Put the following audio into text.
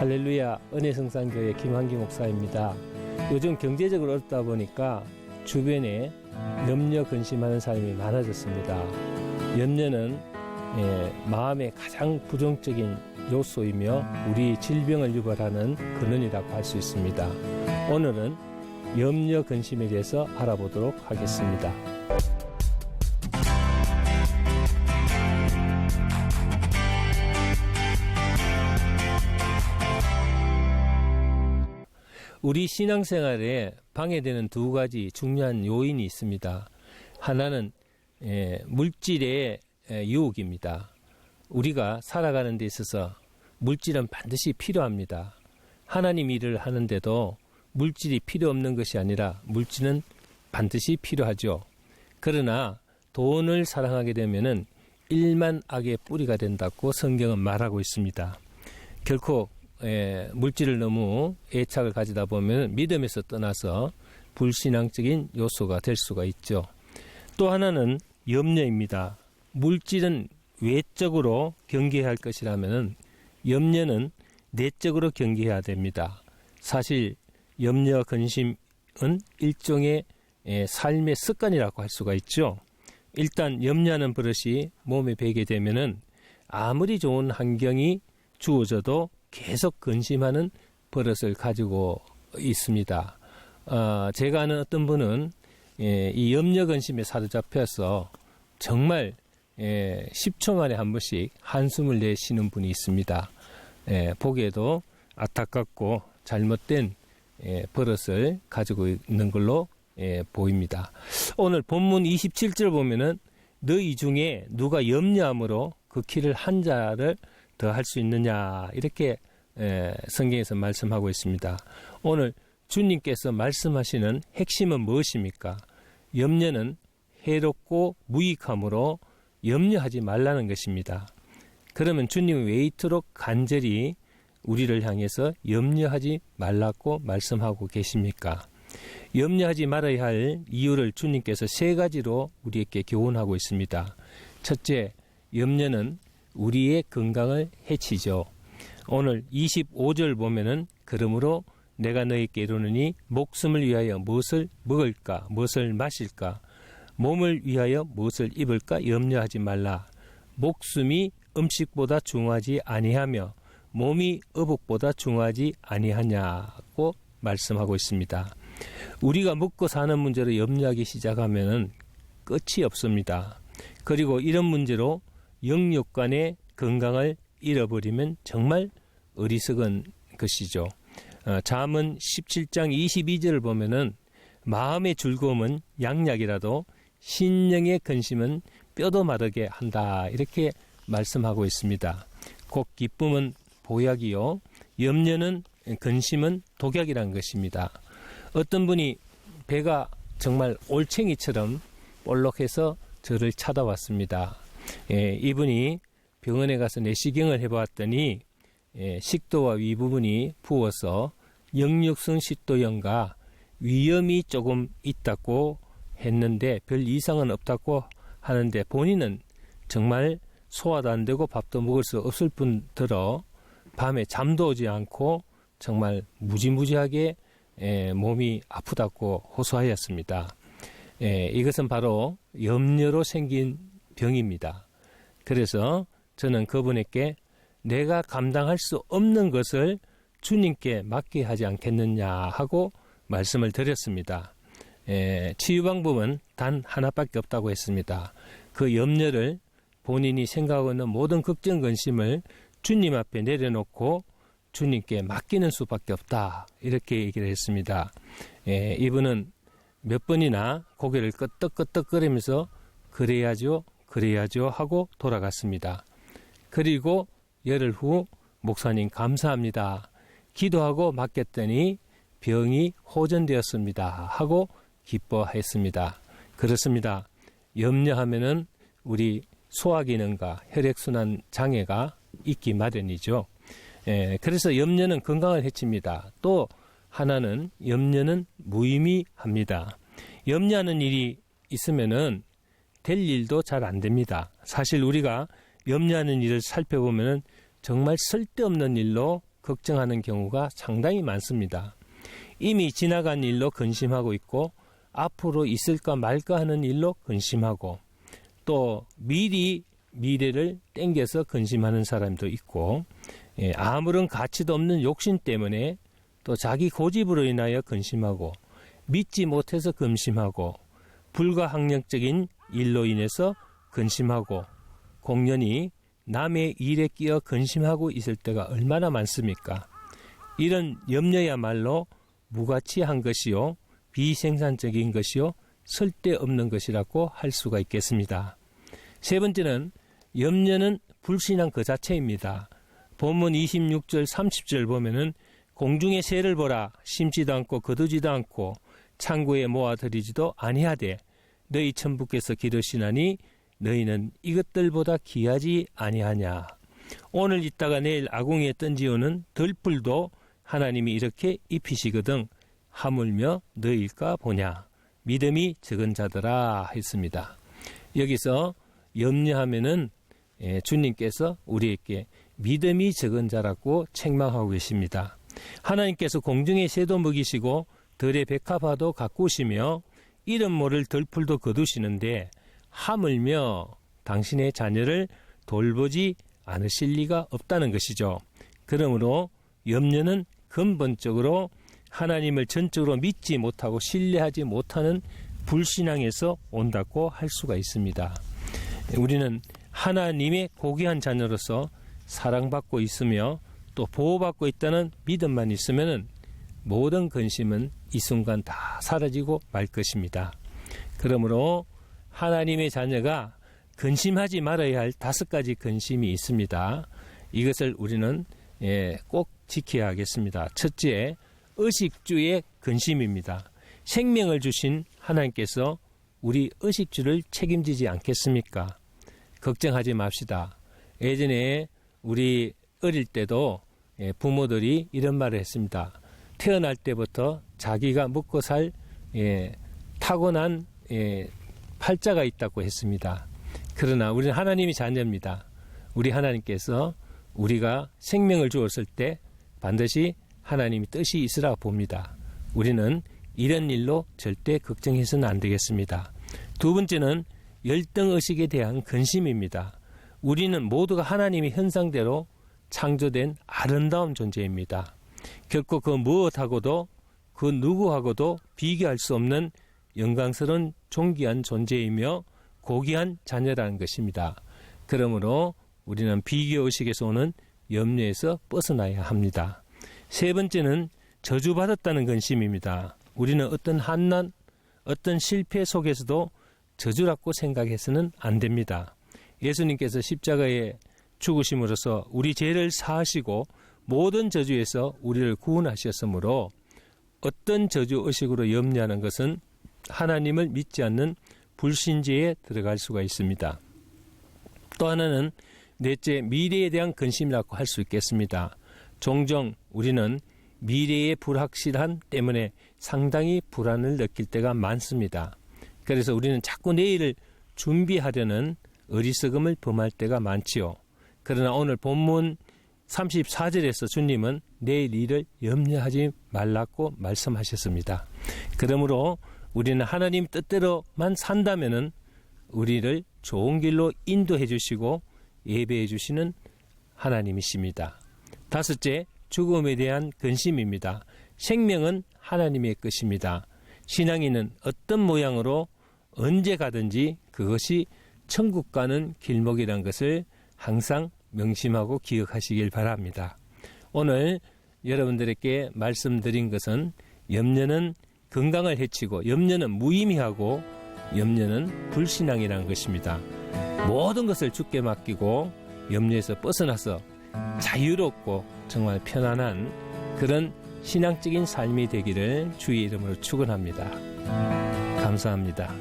할렐루야 은혜성산교회 김한기 목사입니다. 요즘 경제적으로 어렵다 보니까 주변에 염려 근심하는 사람이 많아졌습니다. 염려는 마음의 가장 부정적인 요소이며 우리 질병을 유발하는 근원이라고 할 수 있습니다. 오늘은 염려 근심에 대해서 알아보도록 하겠습니다. 우리 신앙생활에 방해되는 두 가지 중요한 요인이 있습니다. 하나는 물질의 유혹입니다. 우리가 살아가는 데 있어서 물질은 반드시 필요합니다. 하나님 일을 하는데도 물질이 필요 없는 것이 아니라 물질은 반드시 필요하죠. 그러나 돈을 사랑하게 되면은 일만 악의 뿌리가 된다고 성경은 말하고 있습니다. 결코 물질을 너무 애착을 가지다 보면 믿음에서 떠나서 불신앙적인 요소가 될 수가 있죠. 또 하나는 염려입니다. 물질은 외적으로 경계해야 할 것이라면 염려는 내적으로 경계해야 됩니다. 사실 염려 근심은 일종의 삶의 습관이라고 할 수가 있죠. 일단 염려하는 버릇이 몸에 배게 되면은 아무리 좋은 환경이 주어져도 계속 근심하는 버릇을 가지고 있습니다. 제가 아는 어떤 분은 이 염려 근심에 사로잡혀서 정말 10초 만에 한 번씩 한숨을 내쉬는 분이 있습니다. 보기에도 안타깝고 잘못된 버릇을 가지고 있는 걸로 보입니다. 오늘 본문 27절 보면은 너희 중에 누가 염려함으로 그 키를 한 자를 더 할 수 있느냐 이렇게 성경에서 말씀하고 있습니다. 오늘 주님께서 말씀하시는 핵심은 무엇입니까? 염려는 해롭고 무익함으로 염려하지 말라는 것입니다. 그러면 주님은 왜 이토록 간절히 우리를 향해서 염려하지 말라고 말씀하고 계십니까? 염려하지 말아야 할 이유를 주님께서 세 가지로 우리에게 교훈하고 있습니다. 첫째, 염려는 우리의 건강을 해치죠. 오늘 25절 보면은 그러므로 내가 너희에게 이르노니 목숨을 위하여 무엇을 먹을까 무엇을 마실까 몸을 위하여 무엇을 입을까 염려하지 말라. 목숨이 음식보다 중하지 아니하며 몸이 의복보다 중하지 아니하냐고 말씀하고 있습니다. 우리가 먹고 사는 문제로 염려하기 시작하면 끝이 없습니다. 그리고 이런 문제로 영육간의 건강을 잃어버리면 정말 어리석은 것이죠. 잠언 17장 22절을 보면은 마음의 즐거움은 양약이라도 신령의 근심은 뼈도 마르게 한다 이렇게 말씀하고 있습니다. 곧 기쁨은 보약이요 염려는 근심은 독약이라는 것입니다. 어떤 분이 배가 정말 올챙이처럼 볼록해서 저를 찾아왔습니다. 이분이 병원에 가서 내시경을 해보았더니 식도와 위 부분이 부어서 역류성 식도염과 위염이 조금 있다고 했는데 별 이상은 없다고 하는데 본인은 정말 소화도 안 되고 밥도 먹을 수 없을 뿐더러 밤에 잠도 오지 않고 정말 무지무지하게 몸이 아프다고 호소하였습니다. 이것은 바로 염려로 생긴 병입니다. 그래서 저는 그분에게 내가 감당할 수 없는 것을 주님께 맡게 하지 않겠느냐 하고 말씀을 드렸습니다. 치유 방법은 단 하나밖에 없다고 했습니다. 그 염려를 본인이 생각하고 있는 모든 걱정 근심을 주님 앞에 내려놓고 주님께 맡기는 수밖에 없다 이렇게 얘기를 했습니다. 이분은 몇 번이나 고개를 끄덕끄덕거리면서 그래야죠 하고 돌아갔습니다. 그리고 열흘 후 목사님 감사합니다. 기도하고 맡겼더니 병이 호전되었습니다 하고 기뻐했습니다. 그렇습니다. 염려하면은 우리 소화기능과 혈액순환 장애가 있기 마련이죠. 그래서 염려는 건강을 해칩니다. 또 하나는 염려는 무의미합니다. 염려하는 일이 있으면은 될 일도 잘 안 됩니다. 사실 우리가 염려하는 일을 살펴보면은 정말 쓸데없는 일로 걱정하는 경우가 상당히 많습니다. 이미 지나간 일로 근심하고 있고 앞으로 있을까 말까 하는 일로 근심하고 또 미래를 땡겨서 근심하는 사람도 있고 아무런 가치도 없는 욕심 때문에 또 자기 고집으로 인하여 근심하고 믿지 못해서 근심하고 불가항력적인 일로 인해서 근심하고 공연히 남의 일에 끼어 근심하고 있을 때가 얼마나 많습니까? 이런 염려야말로 무가치한 것이요 비생산적인 것이요 쓸데없는 것이라고 할 수가 있겠습니다. 세 번째는 염려는 불신앙 그 자체입니다. 본문 26절 30절 보면은 공중의 새를 보라 심지도 않고 거두지도 않고 창고에 모아들이지도 아니하되 너희 천부께서 기르시나니 너희는 이것들보다 귀하지 아니하냐. 오늘 있다가 내일 아궁이에 던지오는 들풀도 하나님이 이렇게 입히시거든 하물며 너희일까 보냐. 믿음이 적은 자들아 했습니다. 여기서 염려하면은 주님께서 우리에게 믿음이 적은 자라고 책망하고 계십니다. 하나님께서 공중의 새도 먹이시고 들의 백합화도 가꾸시며 이름 모를 들풀도 거두시는데 하물며 당신의 자녀를 돌보지 않으실 리가 없다는 것이죠. 그러므로 염려는 근본적으로 하나님을 전적으로 믿지 못하고 신뢰하지 못하는 불신앙에서 온다고 할 수가 있습니다. 우리는 하나님의 고귀한 자녀로서 사랑받고 있으며 또 보호받고 있다는 믿음만 있으면 모든 근심은 이 순간 다 사라지고 말 것입니다. 그러므로 하나님의 자녀가 근심하지 말아야 할 5가지 근심이 있습니다. 이것을 우리는 꼭 지켜야 하겠습니다. 첫째, 의식주의 근심입니다. 생명을 주신 하나님께서 우리 의식주를 책임지지 않겠습니까? 걱정하지 맙시다. 예전에 우리 어릴 때도 부모들이 이런 말을 했습니다. 태어날 때부터 자기가 먹고 살 타고난 팔자가 있다고 했습니다. 그러나 우리는 하나님의 자녀입니다. 우리 하나님께서 우리가 생명을 주었을 때 반드시 하나님의 뜻이 있으라 봅니다. 우리는 이런 일로 절대 걱정해서는 안 되겠습니다. 두 번째는 열등의식에 대한 근심입니다. 우리는 모두가 하나님의 형상대로 창조된 아름다운 존재입니다. 결코 그 무엇하고도 그 누구하고도 비교할 수 없는 영광스러운 존귀한 존재이며 고귀한 자녀라는 것입니다. 그러므로 우리는 비교의식에서 오는 염려에서 벗어나야 합니다. 세 번째는 저주받았다는 근심입니다. 우리는 어떤 환난, 어떤 실패 속에서도 저주라고 생각해서는 안 됩니다. 예수님께서 십자가에 죽으심으로써 우리 죄를 사하시고 모든 저주에서 우리를 구원하셨으므로 어떤 저주의식으로 염려하는 것은 하나님을 믿지 않는 불신죄에 들어갈 수가 있습니다. 또 하나는 넷째, 미래에 대한 근심이라고 할 수 있겠습니다. 종종 우리는 미래의 불확실함 때문에 상당히 불안을 느낄 때가 많습니다. 그래서 우리는 자꾸 내일을 준비하려는 어리석음을 범할 때가 많지요. 그러나 오늘 본문 34절에서 주님은 내일 일을 염려하지 말라고 말씀하셨습니다. 그러므로 우리는 하나님 뜻대로만 산다면은 우리를 좋은 길로 인도해 주시고 예배해 주시는 하나님이십니다. 다섯째, 죽음에 대한 근심입니다. 생명은 하나님의 것입니다. 신앙인은 어떤 모양으로 언제 가든지 그것이 천국 가는 길목이라는 것을 항상 명심하고 기억하시길 바랍니다. 오늘 여러분들에게 말씀드린 것은 염려는 건강을 해치고 염려는 무의미하고 염려는 불신앙이라는 것입니다. 모든 것을 주께 맡기고 염려에서 벗어나서 자유롭고 정말 편안한 그런 신앙적인 삶이 되기를 주의 이름으로 축원합니다. 감사합니다.